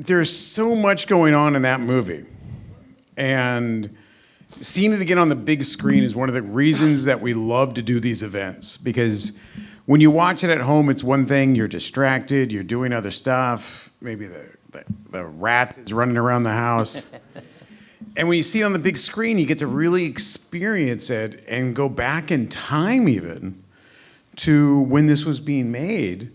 there's so much going on in that movie. And seeing it again on the big screen is one of the reasons that we love to do these events. Because when you watch it at home, it's one thing, you're distracted, you're doing other stuff. Maybe the rat is running around the house. And when you see it on the big screen, you get to really experience it and go back in time even to when this was being made.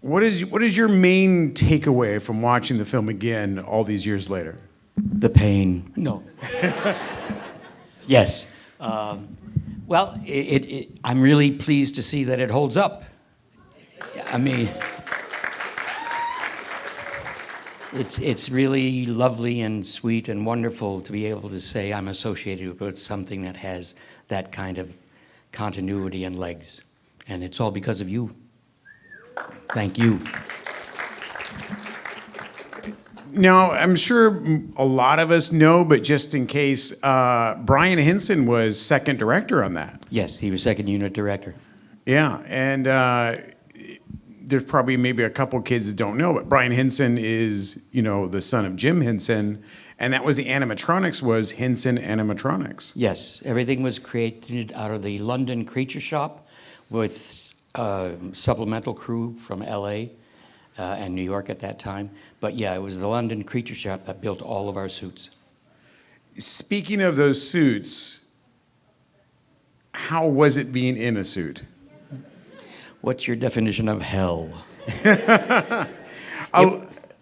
What is your main takeaway from watching the film again all these years later? The pain. No. Yes. Well, I'm really pleased to see that it holds up. I mean, it's really lovely and sweet and wonderful to be able to say I'm associated with something that has that kind of continuity and legs. And it's all because of you. Thank you. Now, I'm sure a lot of us know, but just in case, Brian Henson was second director on that. Yes, he was second unit director. Yeah, and there's probably maybe a couple kids that don't know, but Brian Henson is, the son of Jim Henson, and that was the animatronics was Henson Animatronics. Yes, everything was created out of the London Creature Shop with supplemental crew from LA and New York at that time. But yeah, it was the London Creature Shop that built all of our suits. Speaking of those suits, how was it being in a suit? What's your definition of hell?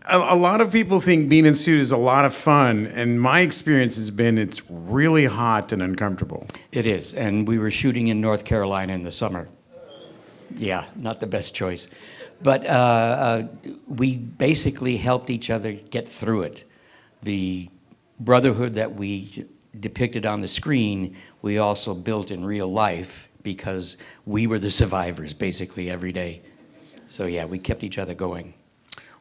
A lot of people think being in a suit is a lot of fun, and my experience has been it's really hot and uncomfortable. It is, and we were shooting in North Carolina in the summer. Yeah, not the best choice. But we basically helped each other get through it. The brotherhood that we depicted on the screen, we also built in real life because we were the survivors basically every day. So yeah, we kept each other going.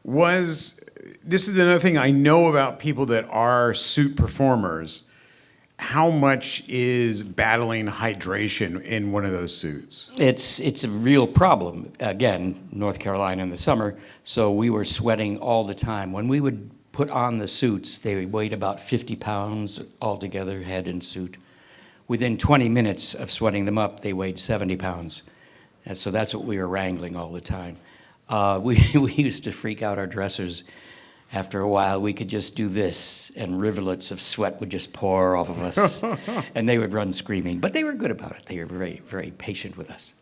This is another thing I know about people that are suit performers. How much is battling hydration in one of those suits? It's a real problem. Again, North Carolina in the summer, so we were sweating all the time. When we would put on the suits, they weighed about 50 pounds altogether, head and suit. Within 20 minutes of sweating them up, they weighed 70 pounds. And so that's what we were wrangling all the time. We used to freak out our dressers. After a while, we could just do this, and rivulets of sweat would just pour off of us, and they would run screaming. But they were good about it. They were very, very patient with us.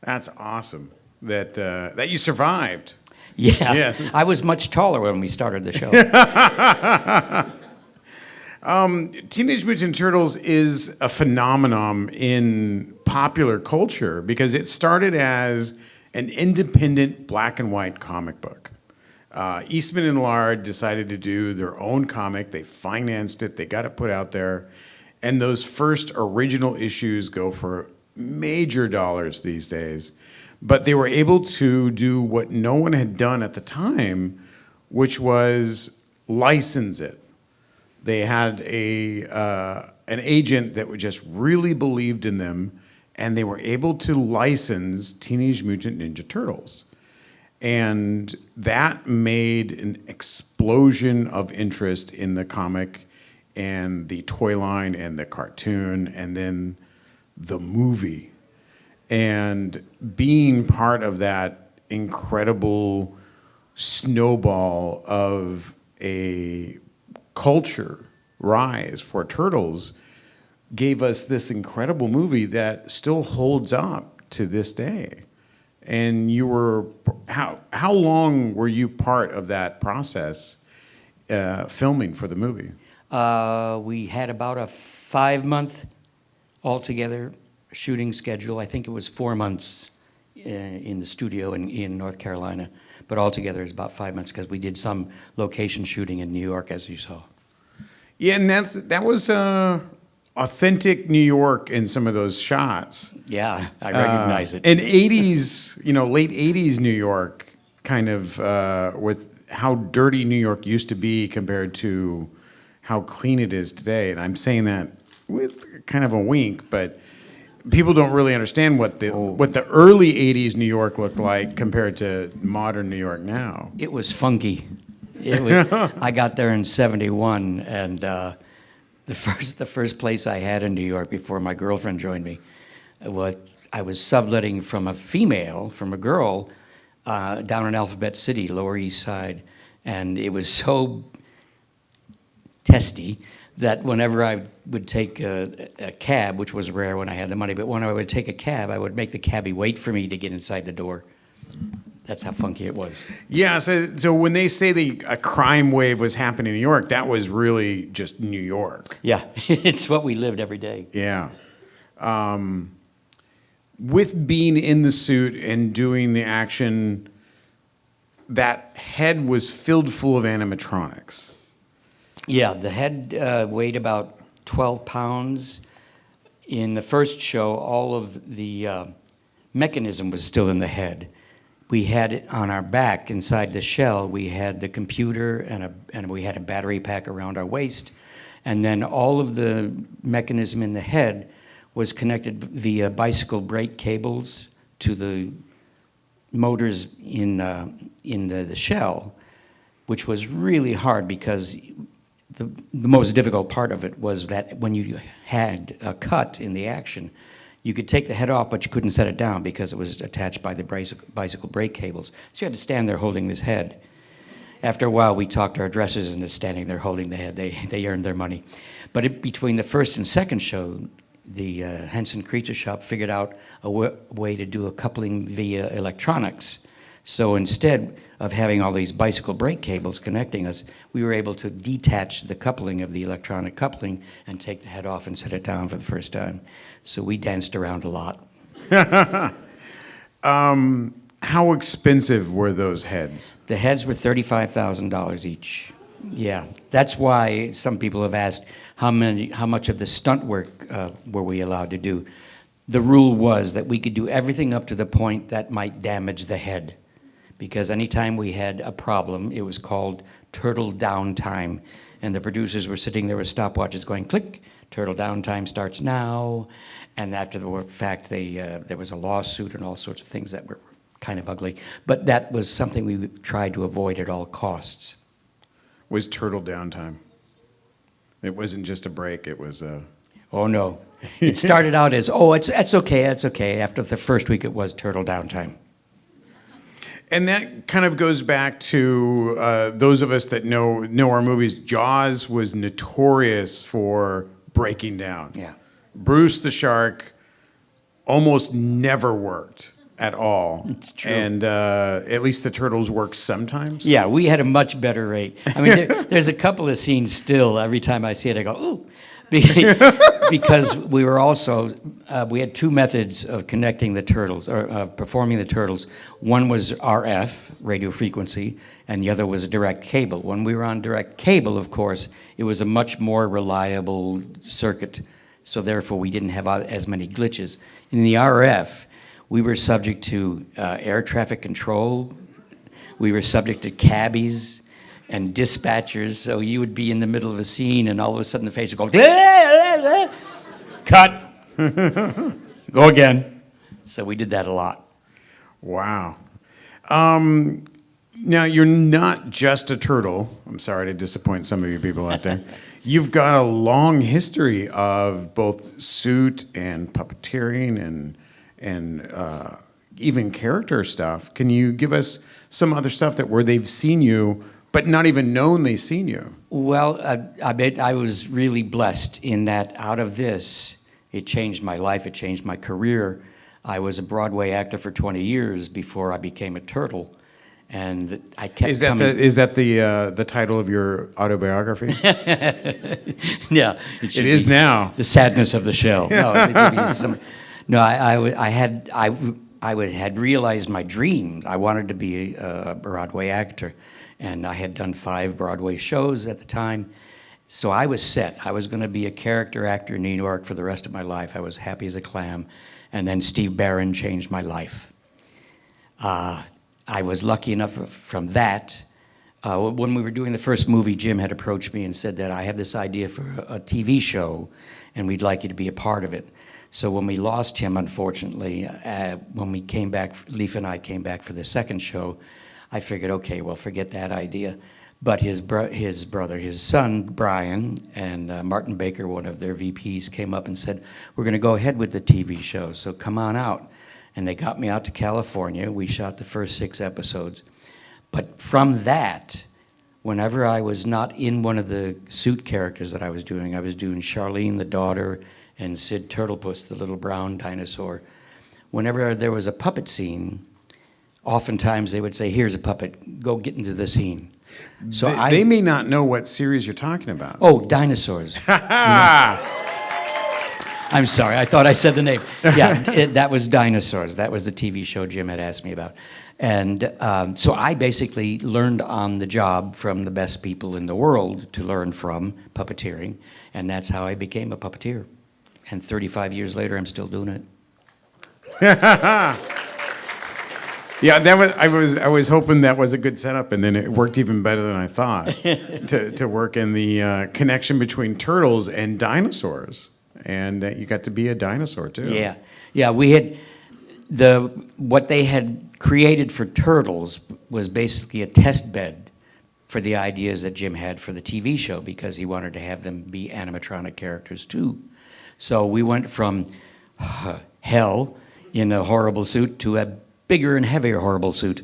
That's awesome that you survived. Yeah, yes. I was much taller when we started the show. Teenage Mutant Turtles is a phenomenon in popular culture because it started as an independent black and white comic book. Eastman and Laird decided to do their own comic. They financed it. They got it put out there. And those first original issues go for major dollars these days. But they were able to do what no one had done at the time, which was license it. They had an agent that just really believed in them, and they were able to license Teenage Mutant Ninja Turtles. And that made an explosion of interest in the comic and the toy line and the cartoon and then the movie. And being part of that incredible snowball of a culture rise for Turtles gave us this incredible movie that still holds up to this day. And you were, how long were you part of that process filming for the movie? We had about a 5-month altogether shooting schedule. I think it was 4 months in the studio in North Carolina, but altogether it's about 5 months because we did some location shooting in New York, as you saw. Yeah, and that was authentic New York in some of those shots. Yeah, I recognize it. And 80s, late 80s New York, kind of with how dirty New York used to be compared to how clean it is today. And I'm saying that with kind of a wink, but people don't really understand what the early '80s New York looked like compared to modern New York now. It was funky. It was, I got there in '71, and the first place I had in New York before my girlfriend joined me was I was subletting from a girl down in Alphabet City, Lower East Side, and it was so testy that whenever I would take a cab, which was rare when I had the money, but when I would take a cab, I would make the cabbie wait for me to get inside the door. That's how funky it was. Yeah, so when they say a crime wave was happening in New York, that was really just New York. Yeah, it's what we lived every day. Yeah. With being in the suit and doing the action, that head was filled full of animatronics. Yeah, the head weighed about 12 pounds. In the first show, all of the mechanism was still in the head. We had it on our back inside the shell. We had the computer and we had a battery pack around our waist. And then all of the mechanism in the head was connected via bicycle brake cables to the motors in the shell, which was really hard because the most difficult part of it was that when you had a cut in the action, you could take the head off, but you couldn't set it down because it was attached by the bicycle brake cables. So you had to stand there holding this head. After a while, we talked our dressers into standing there holding the head. They earned their money. But between the first and second show, the Henson Creature Shop figured out a way to do a coupling via electronics. So instead of having all these bicycle brake cables connecting us, we were able to detach the coupling of the electronic coupling and take the head off and set it down for the first time. So we danced around a lot. How expensive were those heads? The heads were $35,000 each. Yeah, that's why some people have asked how much of the stunt work were we allowed to do. The rule was that we could do everything up to the point that might damage the head, because anytime we had a problem, it was called turtle downtime, and the producers were sitting there with stopwatches going click, turtle downtime starts now, and after the fact, there was a lawsuit and all sorts of things that were kind of ugly, but that was something we tried to avoid at all costs. Was turtle downtime? It wasn't just a break, it was a... Oh, no. It started out as, it's okay, it's okay. After the first week, it was turtle downtime. And that kind of goes back to those of us that know our movies. Jaws was notorious for breaking down. Yeah. Bruce the shark almost never worked at all. It's true. And at least the turtles work sometimes. Yeah, we had a much better rate. I mean, there's a couple of scenes still, every time I see it, I go, ooh. Because we were also, we had two methods of connecting the turtles, or performing the turtles. One was RF, radio frequency, and the other was a direct cable. When we were on direct cable, of course, it was a much more reliable circuit, so therefore we didn't have as many glitches. In the RF, we were subject to air traffic control. We were subject to cabbies and dispatchers, so you would be in the middle of a scene and all of a sudden the face would go, cut, go again. So we did that a lot. Wow. Now, you're not just a turtle. I'm sorry to disappoint some of you people out there. You've got a long history of both suit and puppeteering and even character stuff. Can you give us some other stuff where they've seen you but not even known they've seen you? Well, I was really blessed in that out of this, it changed my life, it changed my career. I was a Broadway actor for 20 years before I became a turtle, and I kept Is that the title of your autobiography? Yeah. It is now. The Sadness of the Shell. No, I had realized my dreams. I wanted to be a Broadway actor. And I had done 5 Broadway shows at the time. So I was set. I was going to be a character actor in New York for the rest of my life. I was happy as a clam. And then Steve Barron changed my life. I was lucky enough from that. When we were doing the first movie, Jim had approached me and said that I have this idea for a TV show, and we'd like you to be a part of it. So when we lost him, unfortunately, when we came back, Leaf and I came back for the second show, I figured, okay, well, forget that idea. But his brother, his son, Brian, and Martin Baker, one of their VPs, came up and said, we're going to go ahead with the TV show, so come on out. And they got me out to California. We shot the first 6 episodes. But from that, whenever I was not in one of the suit characters that I was doing Charlene, the daughter, and Sid Turtlepus, the little brown dinosaur. Whenever there was a puppet scene, oftentimes they would say, here's a puppet, go get into the scene. So they may not know what series you're talking about. Oh, dinosaurs. I'm sorry, I thought I said the name. Yeah, that was Dinosaurs. That was the TV show Jim had asked me about. And so I basically learned on the job from the best people in the world to learn from puppeteering, and that's how I became a puppeteer. And 35 years later, I'm still doing it. Yeah, I was hoping that was a good setup, and then it worked even better than I thought to work in the connection between turtles and dinosaurs. And you got to be a dinosaur too. Yeah. We had what they had created for turtles was basically a test bed for the ideas that Jim had for the TV show, because he wanted to have them be animatronic characters too. So we went from hell in a horrible suit to a bigger and heavier horrible suit.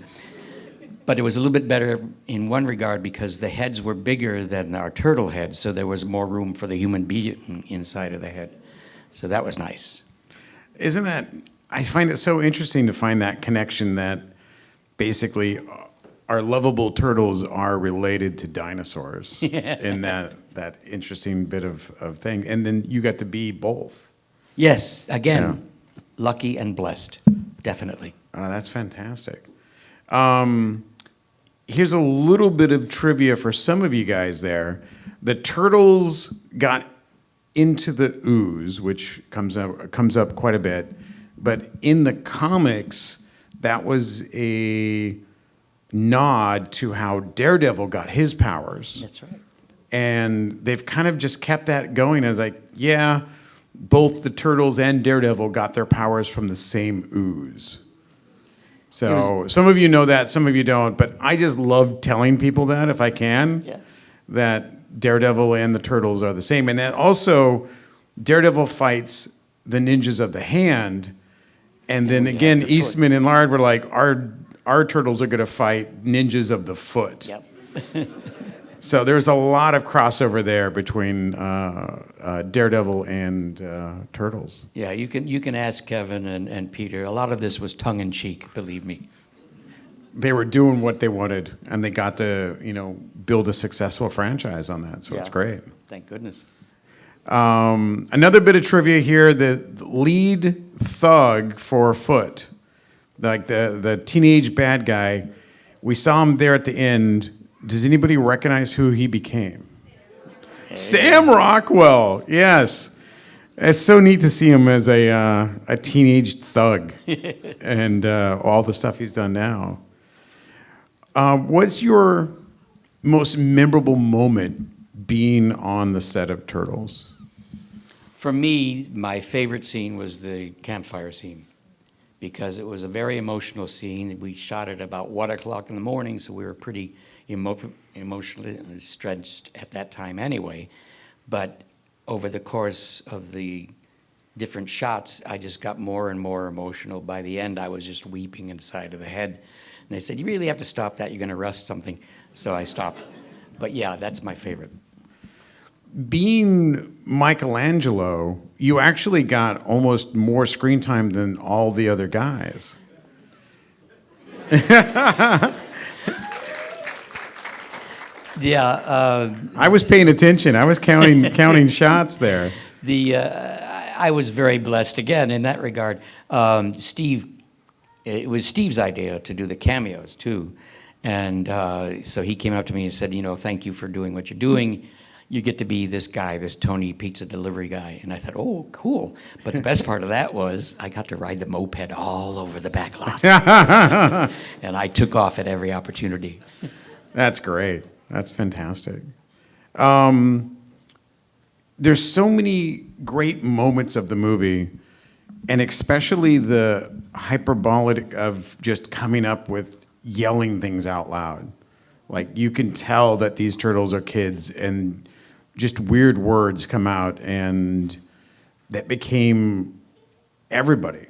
But it was a little bit better in one regard because the heads were bigger than our turtle heads, so there was more room for the human being inside of the head. So that was nice. Isn't that, I find it so interesting to find that connection that basically our lovable turtles are related to dinosaurs in that interesting bit of thing. And then you got to be both. Yes, again, lucky and blessed, definitely. Oh, that's fantastic. Here's a little bit of trivia for some of you guys there. The turtles got into the ooze, which comes up quite a bit, but in the comics, that was a nod to how Daredevil got his powers. That's right. And they've kind of just kept that going as like, yeah, both the turtles and Daredevil got their powers from the same ooze. So some of you know that, some of you don't, but I just love telling people that if I can, that Daredevil and the Turtles are the same. And then also, Daredevil fights the ninjas of the hand, and then again, Eastman and Lard were like, our turtles are going to fight ninjas of the foot. Yep. So there's a lot of crossover there between Daredevil and Turtles. Yeah, you can ask Kevin and Peter. A lot of this was tongue-in-cheek, believe me. They were doing what they wanted, and they got to, build a successful franchise on that. So it's great. Thank goodness. Another bit of trivia here: the lead thug for Foot, like the teenage bad guy, we saw him there at the end. Does anybody recognize who he became? Hey. Sam Rockwell, yes. It's so neat to see him as a teenage thug and all the stuff he's done now. What's your most memorable moment being on the set of Turtles? For me, my favorite scene was the campfire scene, because it was a very emotional scene. We shot it about 1 o'clock in the morning, so we were pretty emotionally stretched at that time anyway. But over the course of the different shots, I just got more and more emotional. By the end, I was just weeping inside of the head. And they said, you really have to stop that, you're going to rust something. So I stopped. But yeah, that's my favorite. Being Michelangelo, you actually got almost more screen time than all the other guys. Yeah, I was paying attention. I was counting shots there. I was very blessed again in that regard. It was Steve's idea to do the cameos too, and so he came up to me and said, thank you for doing what you're doing. You get to be this guy, this Tony pizza delivery guy. And I thought, oh, cool. But the best part of that was I got to ride the moped all over the back lot. And I took off at every opportunity. That's great. That's fantastic. There's so many great moments of the movie And especially the hyperbolic of just coming up with yelling things out loud. Like you can tell that these turtles are kids and just weird words come out, and that became everybody.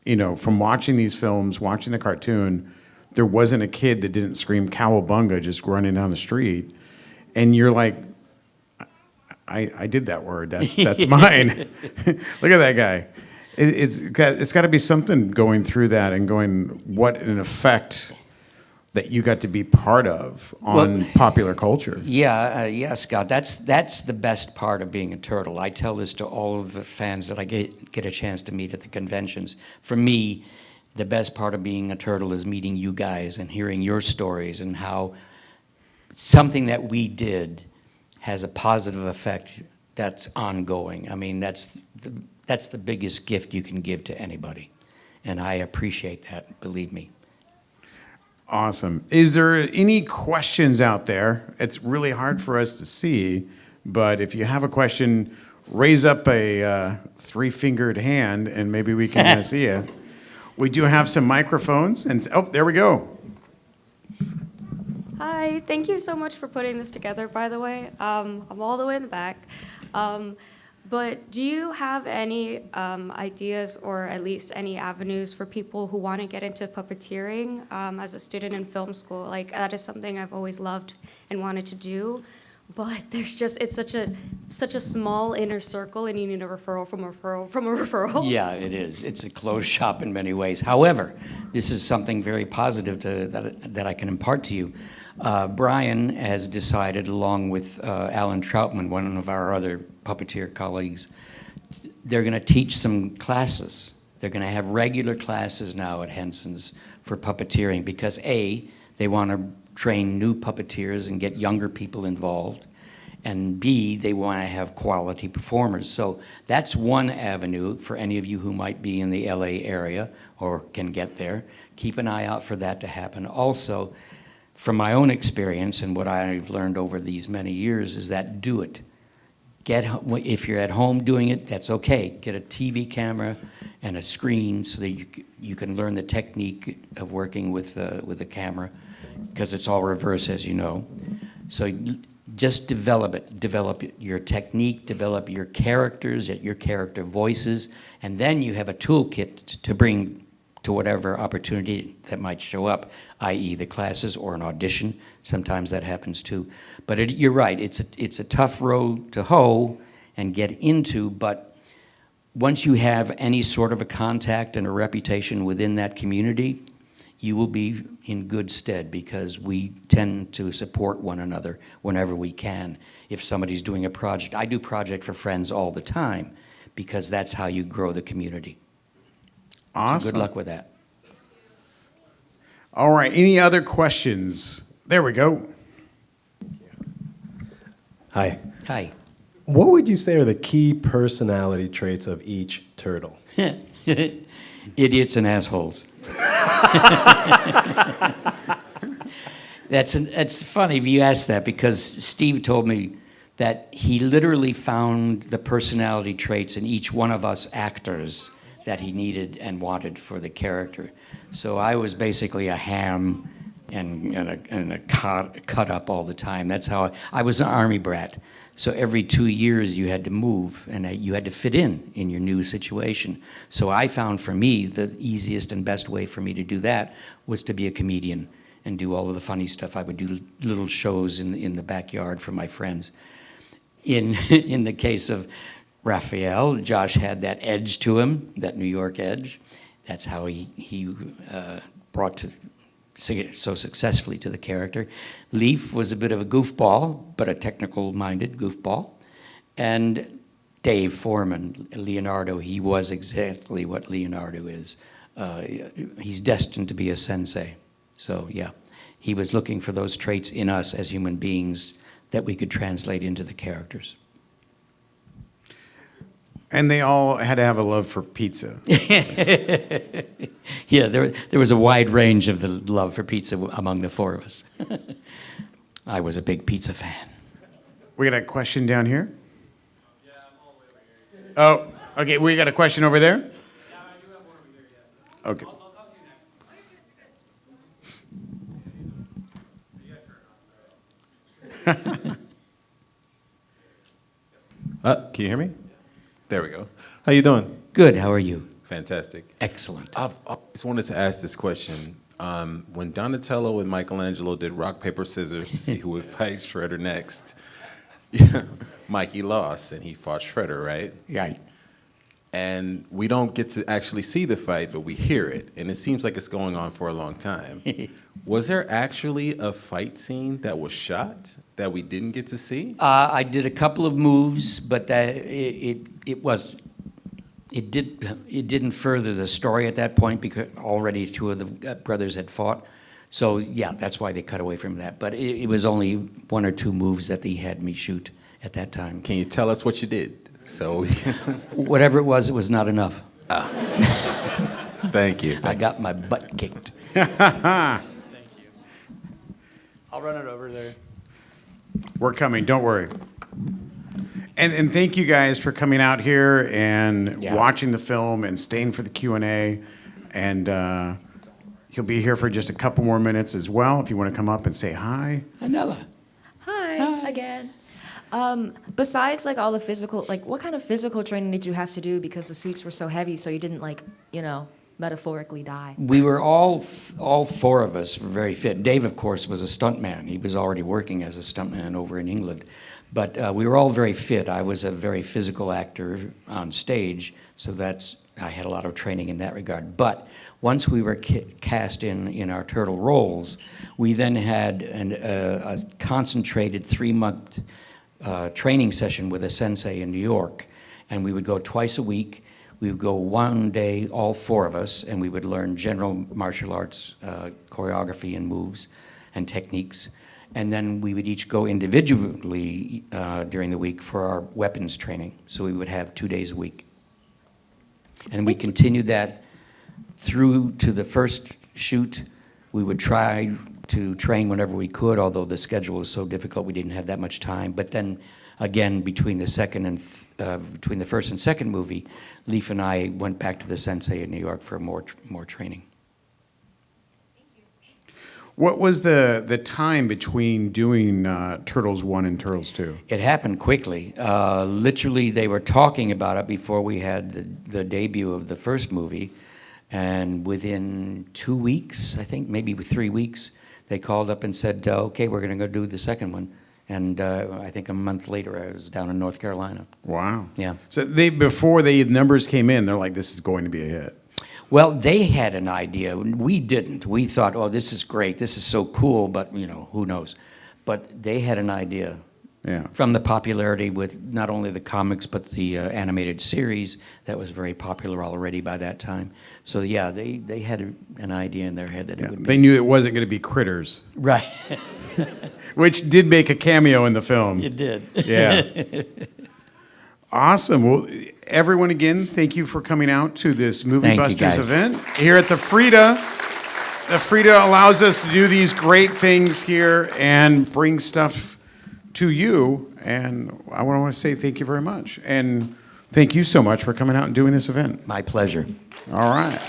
You know, from watching these films, watching the cartoon, there wasn't a kid that didn't scream cowabunga just running down the street. And you're like, I did that word. That's mine. Look at that guy. It's got to be something going through that and going, what an effect that you got to be part of on popular culture. Yeah, Scott. That's the best part of being a turtle. I tell this to all of the fans that I get a chance to meet at the conventions. For me, the best part of being a turtle is meeting you guys and hearing your stories and how something that we did has a positive effect that's ongoing. I mean, that's the biggest gift you can give to anybody, and I appreciate that, believe me. Awesome. Is there any questions out there? It's really hard for us to see, but if you have a question, raise up a three-fingered hand, and maybe we can see you. We do have some microphones, and oh, there we go. Hi, thank you so much for putting this together, by the way. I'm all the way in the back. But do you have any ideas or at least any avenues for people who want to get into puppeteering as a student in film school? Like, that is something I've always loved and wanted to do. But there's just, it's such a small inner circle, and you need a referral from a referral from a referral. Yeah, it is. It's a closed shop in many ways. However, this is something very positive that I can impart to you. Brian has decided, along with Alan Troutman, one of our other puppeteer colleagues, they're going to teach some classes. They're going to have regular classes now at Henson's for puppeteering because A, they want to train new puppeteers and get younger people involved, and B, they want to have quality performers. So that's one avenue for any of you who might be in the LA area or can get there. Keep an eye out for that to happen. Also, from my own experience and what I've learned over these many years is that do it. If you're at home doing it, that's okay. Get a TV camera and a screen so that you can learn the technique of working with the camera, because it's all reverse, as you know. So just develop it. Develop your technique, develop your characters, your character voices, and then you have a toolkit to bring to whatever opportunity that might show up, i.e. the classes or an audition. Sometimes that happens too. But you're right, it's a tough road to hoe and get into, but once you have any sort of a contact and a reputation within that community, you will be in good stead, because we tend to support one another whenever we can. If somebody's doing a project, I do project for friends all the time, because that's how you grow the community. Awesome. So good luck with that. All right, any other questions? There we go. Hi. Hi. What would you say are the key personality traits of each turtle? Idiots and assholes. That's funny if you ask that, because Steve told me that he literally found the personality traits in each one of us actors that he needed and wanted for the character. So I was basically a ham and a cut up all the time. That's how I was an army brat. So every 2 years you had to move, and you had to fit in your new situation. So I found, for me, the easiest and best way for me to do that was to be a comedian and do all of the funny stuff. I would do little shows in the backyard for my friends. In the case of Raphael, Josh had that edge to him, that New York edge. That's how he brought so successfully to the character. Leaf was a bit of a goofball, but a technical-minded goofball. And Dave Foreman, Leonardo, he was exactly what Leonardo is. He's destined to be a sensei. So yeah, he was looking for those traits in us as human beings that we could translate into the characters. And they all had to have a love for pizza. Yeah, there was a wide range of the love for pizza among the four of us. I was a big pizza fan. We got a question down here? Yeah, I'm all the way over here. Oh, okay, we got a question over there? Okay. Can you hear me? There we go. How you doing? Good, how are you? Fantastic. Excellent. I've always wanted to ask this question. When Donatello and Michelangelo did rock, paper, scissors to see who would fight Shredder next, Mikey lost and he fought Shredder, right? Right. And we don't get to actually see the fight, but we hear it. And it seems like it's going on for a long time. Was there actually a fight scene that was shot that we didn't get to see? I did a couple of moves, but it didn't further the story at that point because already two of the brothers had fought. So yeah, that's why they cut away from that. But it was only one or two moves that they had me shoot at that time. Can you tell us what you did? So, Whatever it was not enough. thank you. I got my butt kicked. I'll run it over there. We're coming, don't worry. And thank you guys for coming out here and Yeah. watching the film and staying for the Q&A. And he'll be here for just a couple more minutes as well if you want to come up and say hi. Anella. Hi again. Besides like all the physical, like what kind of physical training did you have to do because the suits were so heavy so you didn't like, metaphorically die? We were all four of us were very fit. Dave, of course, was a stuntman. He was already working as a stuntman over in England. But we were all very fit. I was a very physical actor on stage, so I had a lot of training in that regard. But once we were cast in our turtle roles, we then had a concentrated 3-month training session with a sensei in New York. And we would go twice a week. We would go one day, all four of us, and we would learn general martial arts choreography and moves and techniques. And then we would each go individually during the week for our weapons training. So we would have 2 days a week. And we continued that through to the first shoot. We would try to train whenever we could, although the schedule was so difficult we didn't have that much time. But then again, between the first and second movie, Leif and I went back to the sensei in New York for more training. What was the time between doing Turtles 1 and Turtles 2? It happened quickly. Literally, they were talking about it before we had the debut of the first movie. And within 2 weeks, I think, maybe 3 weeks, they called up and said, okay, we're going to go do the second one. And I think a month later, I was down in North Carolina. Wow. Yeah. So before the numbers came in, they're like, this is going to be a hit. Well, they had an idea. We didn't. We thought, oh, this is great. This is so cool, but, who knows. But they had an idea. Yeah. From the popularity with not only the comics, but the animated series that was very popular already by that time. So, yeah, they had an idea in their head that it would be. They knew it wasn't going to be Critters, Right. which did make a cameo in the film. It did. Yeah. Awesome. Well, everyone, again, thank you for coming out to this Moviebusters guys. event here at the Frida. The Frida allows us to do these great things here and bring stuff to you. And I want to say thank you very much. And thank you so much for coming out and doing this event. My pleasure. All right.